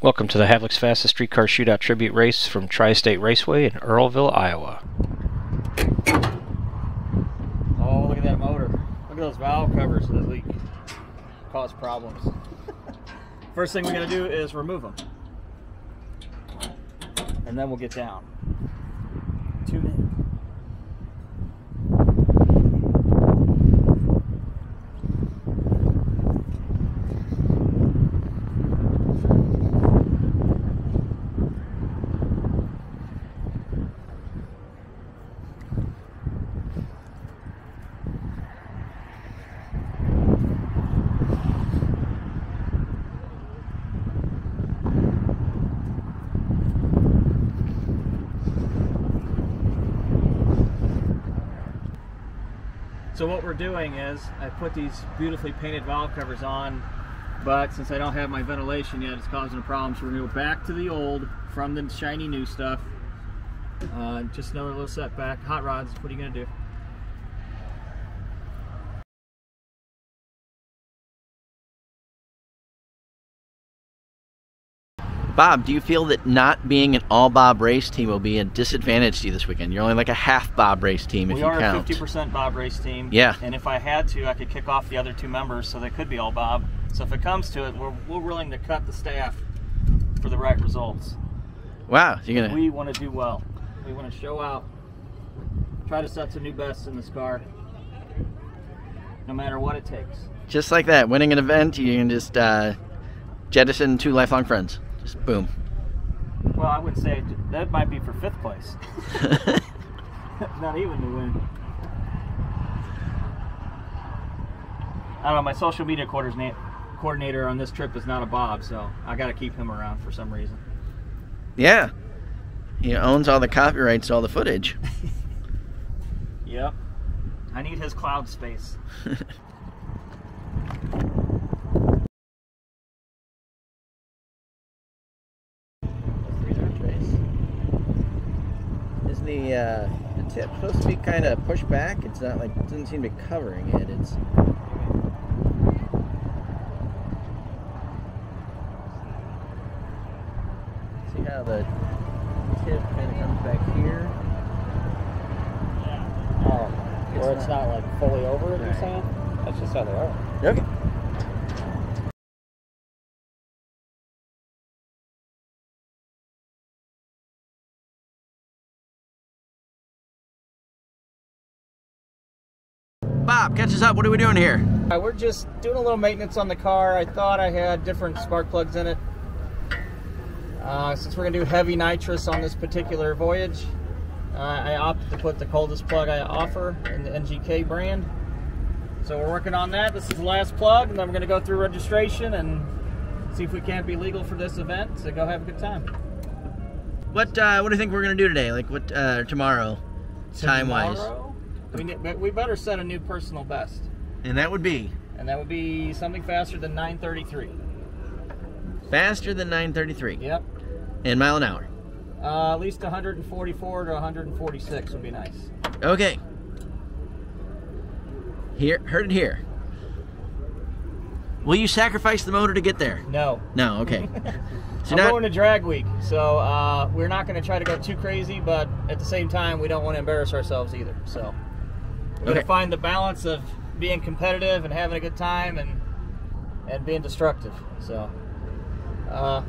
Welcome to the Havlicks Fastest Streetcar Shootout Tribute Race from Tri-State Raceway in Earlville, Iowa. Oh, look at that motor. Look at those valve covers that leak. Cause problems. First thing we're going to do is remove them. And then we'll get down. Tune in. So what we're doing is I put these beautifully painted valve covers on, but since I don't have my ventilation yet, it's causing a problem. So we're going to go back to the old from the shiny new stuff. Just another little setback. Hot rods, what are you going to do? Bob, do you feel that not being an all-Bob race team will be a disadvantage to you this weekend? You're only like a half-Bob race team if you count. We are a 50% Bob race team. Yeah. And if I had to, I could kick off the other two members so they could be all Bob. So if it comes to it, we're willing to cut the staff for the right results. Wow. So you're gonna... We want to do well. We want to show out, try to set some new bests in this car, no matter what it takes. Just like that, winning an event, you can just jettison two lifelong friends. Just boom. Well, I would say that might be for 5th place. Not even to win. I don't know, my social media coordinator on this trip is not a Bob, so I got to keep him around for some reason. Yeah. He owns all the copyrights to all the footage. Yep. I need his cloud space. The tip's supposed to be kind of pushed back. It's not like, it doesn't seem to be covering it. It's see how the tip kind of comes back here. Oh, where it's not like fully over it, you're saying? That's just how they are. Okay. Bob, catch us up. What are we doing here? We're just doing a little maintenance on the car. I thought I had different spark plugs in it. Since we're going to do heavy nitrous on this particular voyage, I opted to put the coldest plug I offer in the NGK brand. So we're working on that. This is the last plug, and then we're going to go through registration and see if we can't be legal for this event. So go have a good time. What do you think we're going to do today? Like what tomorrow, time-wise? We better set a new personal best. And that would be? And that would be something faster than 933. Faster than 933? Yep. And mile an hour? At least 144 to 146 would be nice. Okay. Here, heard it here. Will you sacrifice the motor to get there? No. No, okay. So I'm going to drag week, so we're not going to try to go too crazy, but at the same time, we don't want to embarrass ourselves either. So we're going to find the balance of being competitive and having a good time and being destructive. So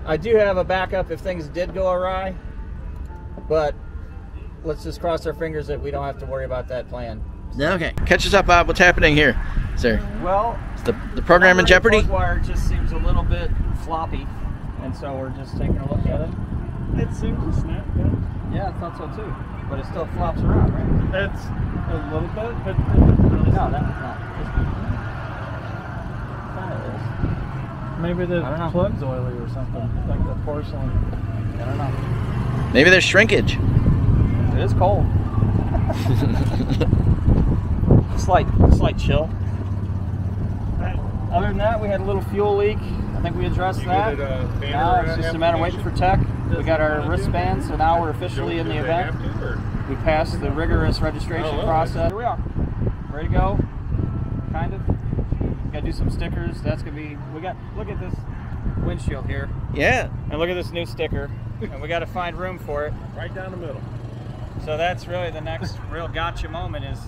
I do have a backup if things did go awry, but let's just cross our fingers that we don't have to worry about that plan. Okay. Catch us up, Bob. What's happening here, sir? Well, is the program in jeopardy? The wire just seems a little bit floppy, and so we're just taking a look at it. It seems to snap, yeah. Yeah, I thought so too. But it still flops around, right? It's a little bit, but no, that was not. Kind of is. Maybe the plug's oily or something, like the porcelain. I don't know. Maybe there's shrinkage. It is cold. slight chill. Other than that, we had a little fuel leak. I think we addressed that. Now it's just a matter of waiting for tech. We got our wristbands, so now we're officially in the event. We passed the rigorous registration process. Here we are, ready to go. Kind of. Got to do some stickers. That's gonna be. We got. Look at this windshield here. Yeah. And look at this new sticker. And we got to find room for it. Right down the middle. So that's really the next real gotcha moment is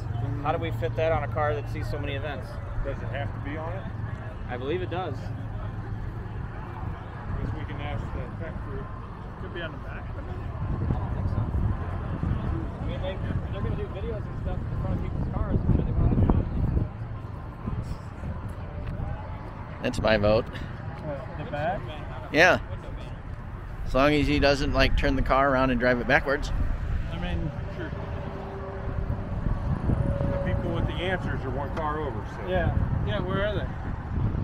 how do we fit that on a car that sees so many events? Does it have to be on it? I believe it does. I guess we can ask the tech crew. Could be on the back. I don't think so. I mean, they're going to do videos and stuff in front of people's cars. I'm sure they want to do it. That's my vote. The back? Yeah. As long as he doesn't like turn the car around and drive it backwards. I mean, sure. The people with the answers are one car over. So. Yeah. Yeah, where are they?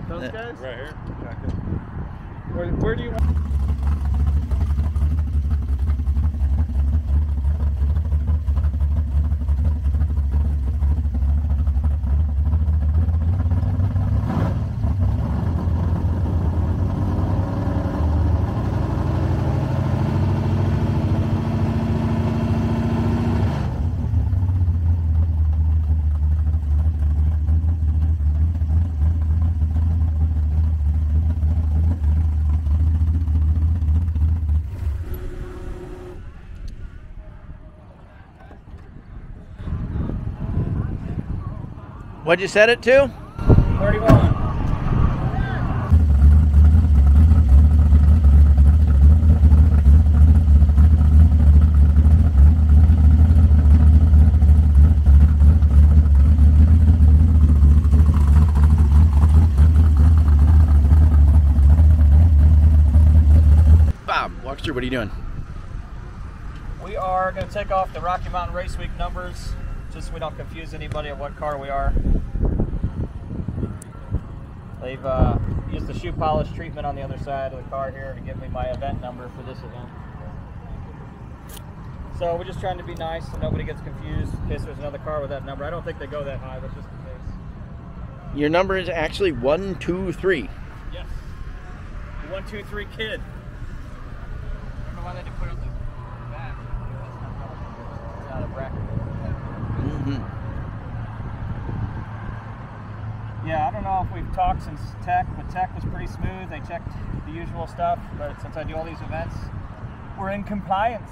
Those Yeah. guys? Right here. Where do you want? What'd you set it to? 31. Bob, walk through. What are you doing? We are going to take off the Rocky Mountain Race Week numbers, just so we don't confuse anybody of what car we are. They've used the shoe polish treatment on the other side of the car here to give me my event number for this event. So we're just trying to be nice so nobody gets confused in case there's another car with that number. I don't think they go that high, but just in case. Your number is actually 123. Yes. The 123 kid. I don't know why they didn't put it on the back. It's not a bracket. Mm-hmm. Yeah, I don't know if we've talked since Tech, but Tech was pretty smooth. They checked the usual stuff, but since I do all these events, we're in compliance.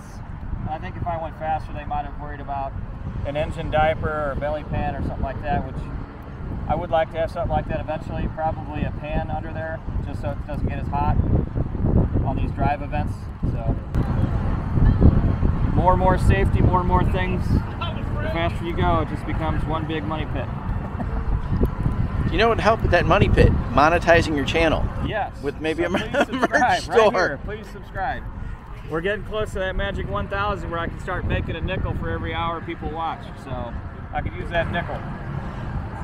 I think if I went faster, they might have worried about an engine diaper or a belly pan or something like that, which I would like to have something like that eventually, probably a pan under there, just so it doesn't get as hot on these drive events. So more and more safety, more and more things. The faster you go, it just becomes one big money pit. You know what would help with that money pit? Monetizing your channel. Yes. With maybe so a please merch subscribe store. right here. Please subscribe. We're getting close to that magic 1,000 where I can start making a nickel for every hour people watch. So I could use that nickel.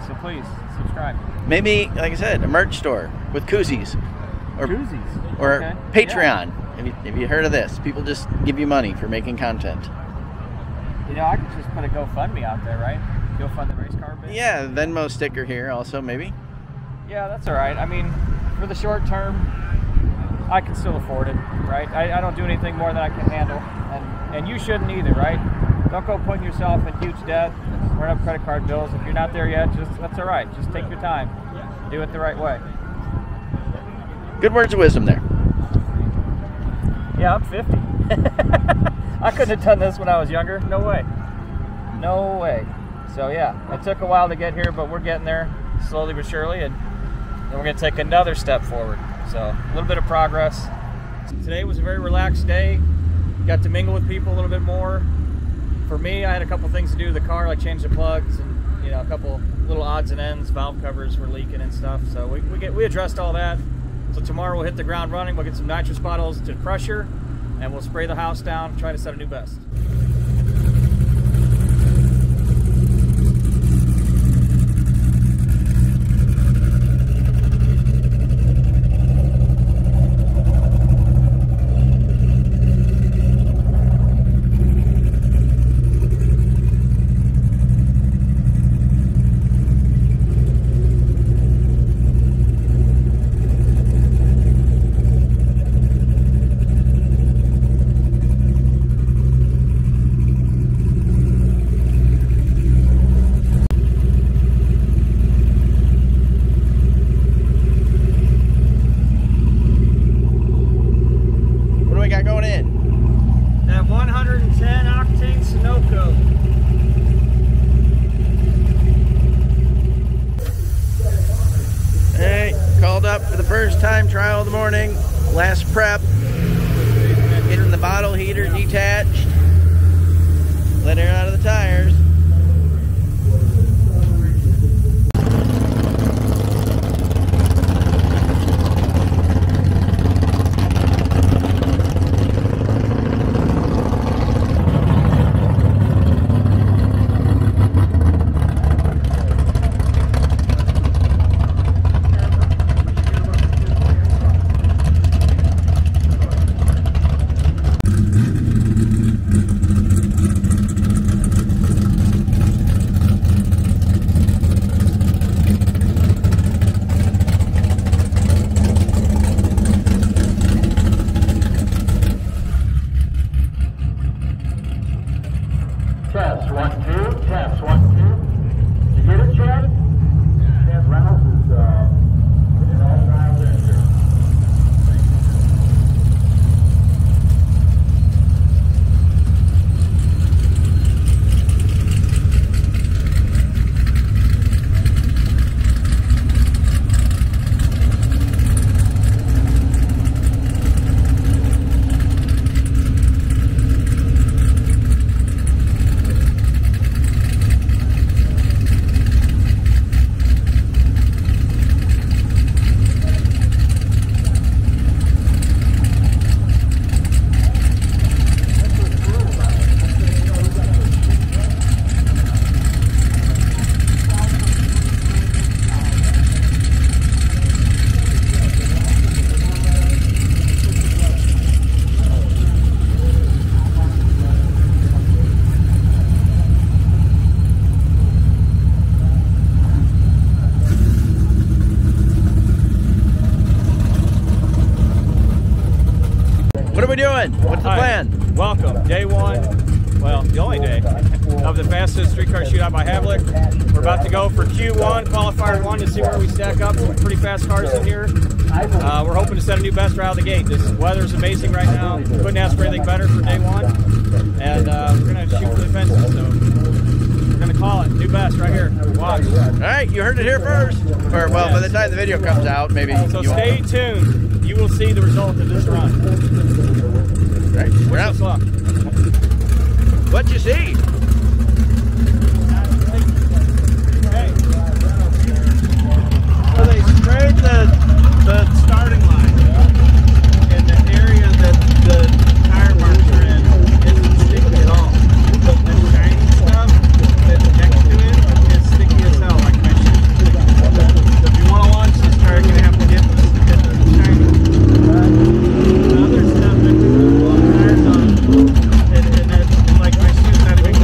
So please subscribe. Maybe, like I said, a merch store with koozies. Or, Koozies. or Okay. Patreon. Have you heard of this? People just give you money for making content. You know, I could just put a GoFundMe out there, right? GoFund the race car bit. Yeah, Venmo sticker here also, maybe. Yeah, that's all right. I mean, for the short term, I can still afford it, right? I don't do anything more than I can handle, and you shouldn't either, right? Don't go putting yourself in huge debt, run up credit card bills. If you're not there yet, that's all right. Just take your time, do it the right way. Good words of wisdom there. Yeah, I'm 50. I couldn't have done this when I was younger. No way. No way. So yeah, it took a while to get here, but we're getting there slowly but surely, and then we're going to take another step forward. So a little bit of progress. Today was a very relaxed day. Got to mingle with people a little bit more. For me, I had a couple things to do to the car, like change the plugs and a couple little odds and ends. Valve covers were leaking and stuff. So we addressed all that. So tomorrow we'll hit the ground running. We'll get some nitrous bottles to pressure, and we'll spray the house down. Try to set a new best. time trial of the morning. Last prep. Getting the bottle heater detached. Let air out of the tires. Test 1, 2, test 1, 2. You get it, Chad? Chad Reynolds is in all trials in here. What are we doing? What's the Hi. plan? Welcome, day one, well, the only day of the fastest streetcar shootout by Havlik. We're about to go for Q1, qualifier 1, to see where we stack up. Some pretty fast cars in here. We're hoping to set a new best right out of the gate. This weather's amazing right now. Couldn't ask for anything better for day one. And we're going to shoot for the fences. So we're going to call it new best right here. Watch. All right, you heard it here first. Or, well, by the time the video comes out, maybe So you stay tuned. You will see the result of this run. All right, we're out. Wish us luck. What'd you see? So they sprayed the starting line in the area that the tire marks are in isn't sticky at all. But the shiny stuff that's next to it is sticky as hell, like my shoes. So if you want to launch this car, you're going to have to get the shiny. The other stuff that the tires on, and that's like my shoes not even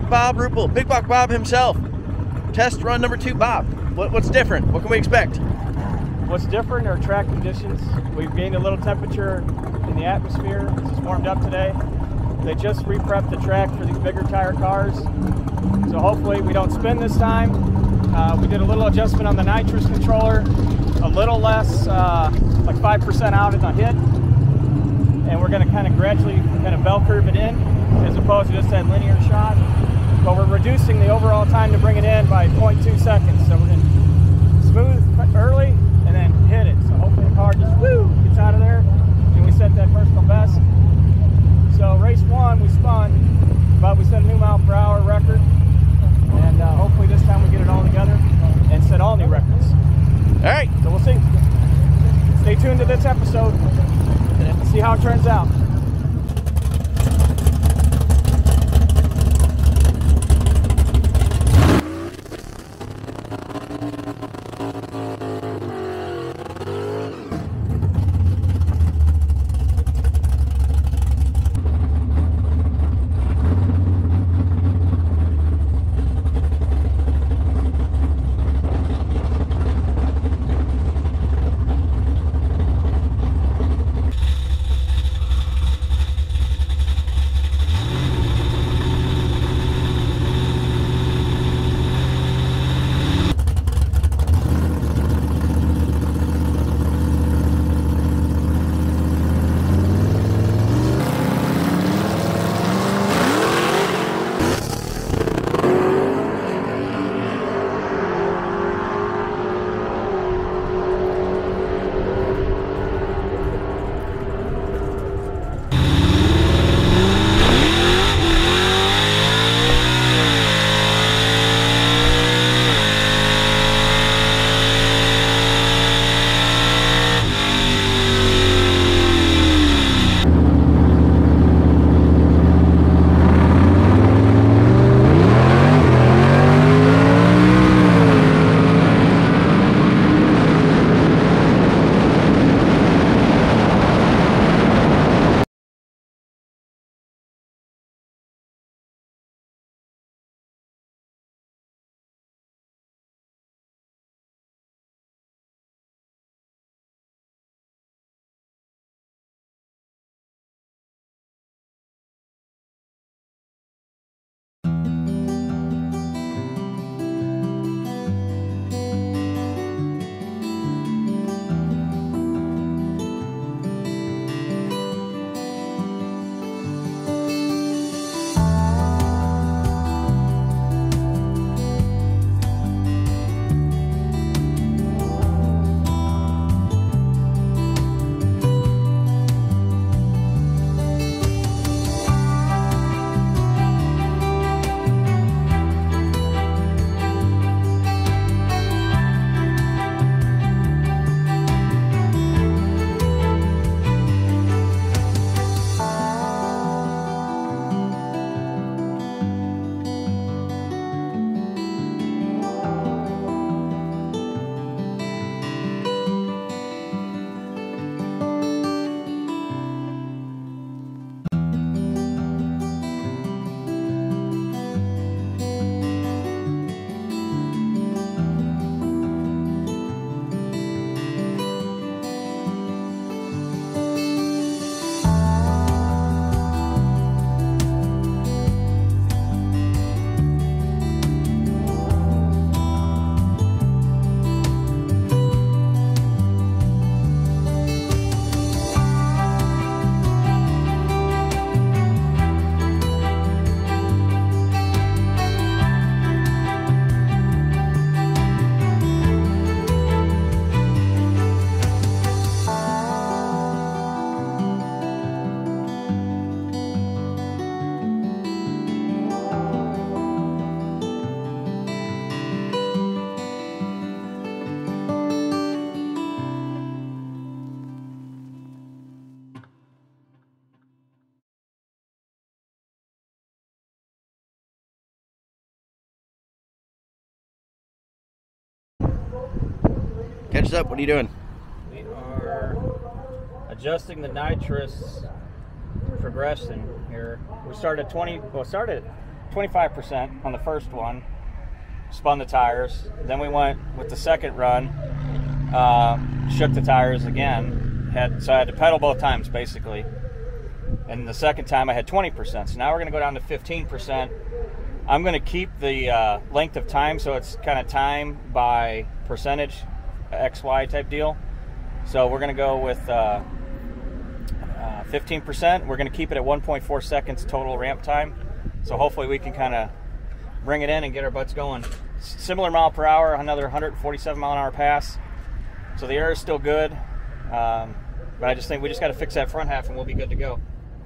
Bob Ruppel, Big Buck Bob himself. Test run number 2, Bob. What's different? What can we expect? What's different are track conditions. We've gained a little temperature in the atmosphere. This is warmed up today. They just re-prepped the track for these bigger tire cars. So hopefully we don't spin this time. We did a little adjustment on the nitrous controller, a little less, like 5% out in the hit. And we're gonna kind of gradually kind of bell curve it in as opposed to just that linear shot. But we're reducing the overall time to bring it in by 0.2 seconds. So we're gonna smooth early and then hit it. So hopefully the car just gets out of there and we set that personal best. So race 1 we spun, but we set a new mile per hour record. And hopefully this time we get it all together and set all new records. All right. So we'll see. Stay tuned to this episode and see how it turns out. Catch us up. What are you doing? We are adjusting the nitrous progression here. We started at 25% on the first one, spun the tires. Then we went with the second run, shook the tires again. So I had to pedal both times, basically. And the second time I had 20%. So now we're going to go down to 15%. I'm going to keep the length of time, so it's kind of time by percentage, XY type deal. So we're going to go with 15%. We're going to keep it at 1.4 seconds total ramp time. So hopefully we can kind of bring it in and get our butts going. Similar mile per hour, another 147 mile an hour pass. So the air is still good. But I just think we just got to fix that front half and we'll be good to go.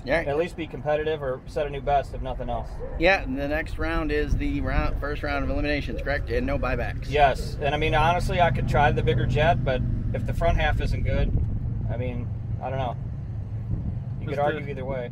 Yeah. At least be competitive or set a new best, if nothing else. Yeah, and the next round is the first round of eliminations, correct? And no buybacks. Yes, and I mean, honestly, I could try the bigger jet, but if the front half isn't good, I mean, I don't know. You could argue either way.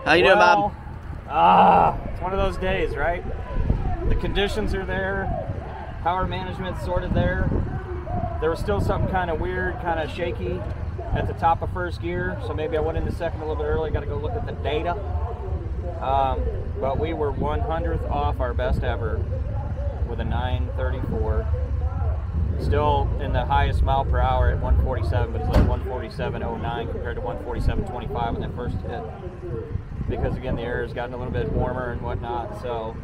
How you doing, Bob? It's one of those days, right? The conditions are there, power management sorted there. There was still something kind of weird, kind of shaky at the top of first gear, so maybe I went into second a little bit early. Got to go look at the data. But we were 100th off our best ever with a 934. Still in the highest mile per hour at 147, but it's like 147.09 compared to 147.25 when that first hit. Because again, the air has gotten a little bit warmer and whatnot. So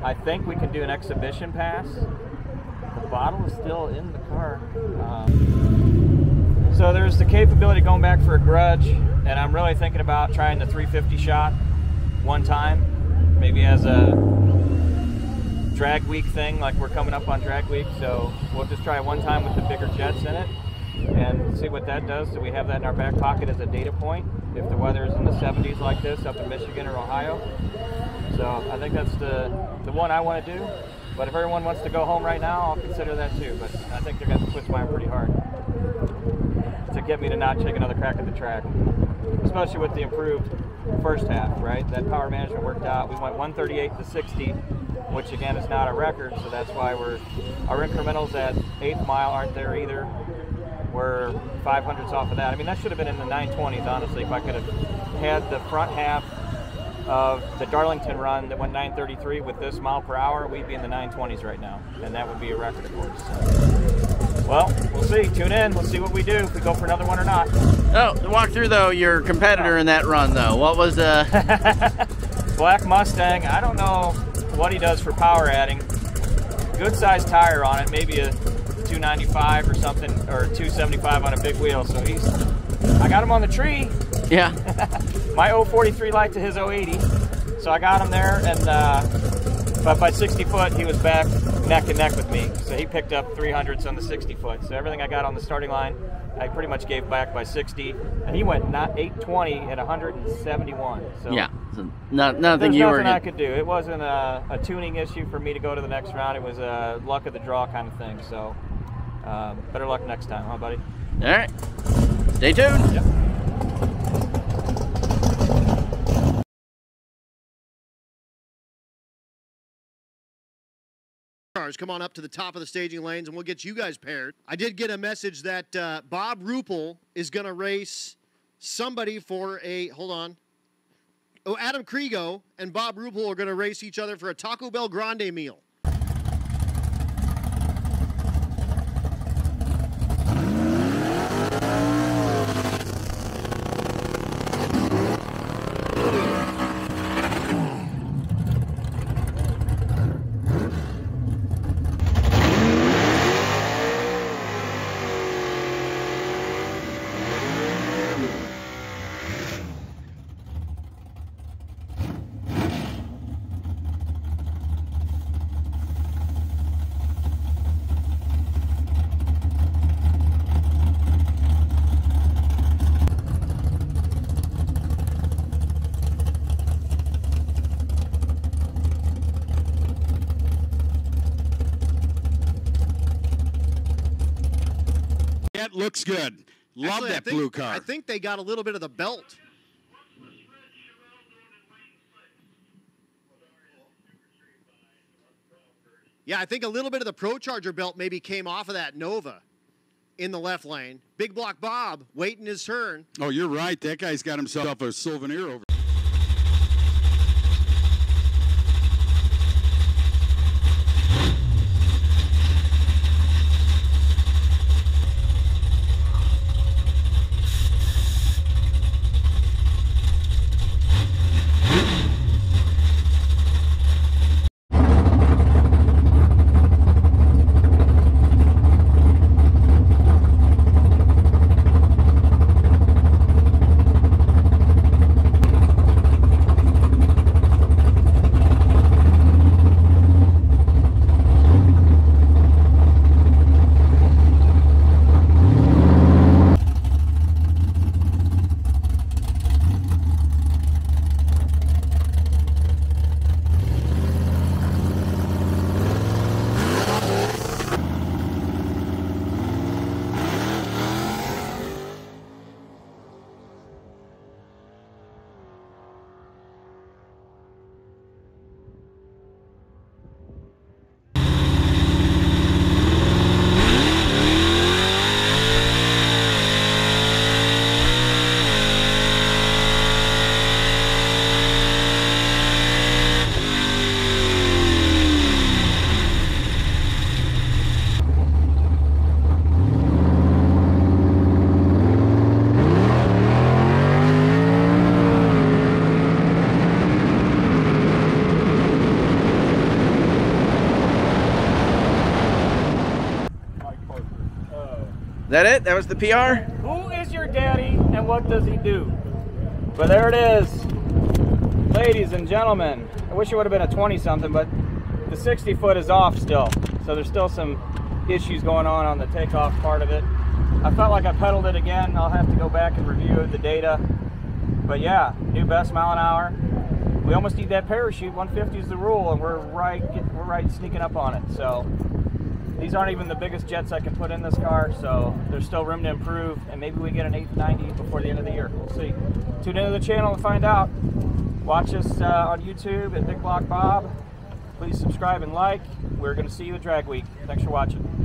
I think we can do an exhibition pass. The bottle is still in the car. So there's the capability of going back for a grudge, and I'm really thinking about trying the 350 shot one time, maybe as a drag week thing, like we're coming up on drag week. So we'll just try it one time with the bigger jets in it and see what that does. So we have that in our back pocket as a data point if the weather is in the 70s like this up in Michigan or Ohio. So I think that's the one I want to do. But if everyone wants to go home right now, I'll consider that too. But I think they're going to twist mine pretty hard to get me to not take another crack at the track, especially with the improved first half, right? That power management worked out. We went 138 to 60, which again is not a record, so that's why our incrementals at 8th mile aren't there either. We're 500ths off of that. I mean, that should have been in the 920s, honestly, if I could have had the front half of the Darlington run that went 933 with this mile per hour, we'd be in the 920s right now, and that would be a record, of course. So, well, we'll see. Tune in. We'll see what we do, if we go for another one or not. Oh, walk through, though, your competitor in that run, though. What was Black Mustang. I don't know what he does for power adding. Good sized tire on it, maybe a 295 or something, or 275 on a big wheel. So I got him on the tree. Yeah. My 043 light to his 080. So I got him there, and but by 60 foot, he was back neck and neck with me. So he picked up 300s on the 60 foot. So everything I got on the starting line, I pretty much gave back by 60. And he went 820 at 171. So yeah. So nothing there's you nothing were. I could do. It wasn't a tuning issue for me to go to the next round. It was a luck of the draw kind of thing. So better luck next time, huh, buddy? All right. Stay tuned. Yep. cars, come on up to the top of the staging lanes and we'll get you guys paired. I did get a message that Bob Ruppel is going to race somebody for a, hold on. Oh, Adam Kriego and Bob Ruppel are going to race each other for a Taco Bell Grande meal. That looks good. Love Actually, that blue car. I think they got a little bit of the belt. Yeah, I think a little bit of the Pro Charger belt maybe came off of that Nova in the left lane. Big Block Bob waiting his turn. Oh, you're right. That guy's got himself a souvenir over. Is that it? That was the PR? Who is your daddy and what does he do? But there it is, ladies and gentlemen. I wish it would have been a 20-something, but the 60-foot is off still. So there's still some issues going on the takeoff part of it. I felt like I pedaled it again. I'll have to go back and review the data. But yeah, new best mile an hour. We almost need that parachute. 150 is the rule, and we're right sneaking up on it. So these aren't even the biggest jets I can put in this car, so there's still room to improve, and maybe we get an 890 before the end of the year. We'll see. Tune into the channel to find out. Watch us on YouTube at Big Block Bob. Please subscribe and like. We're going to see you at Drag Week. Thanks for watching.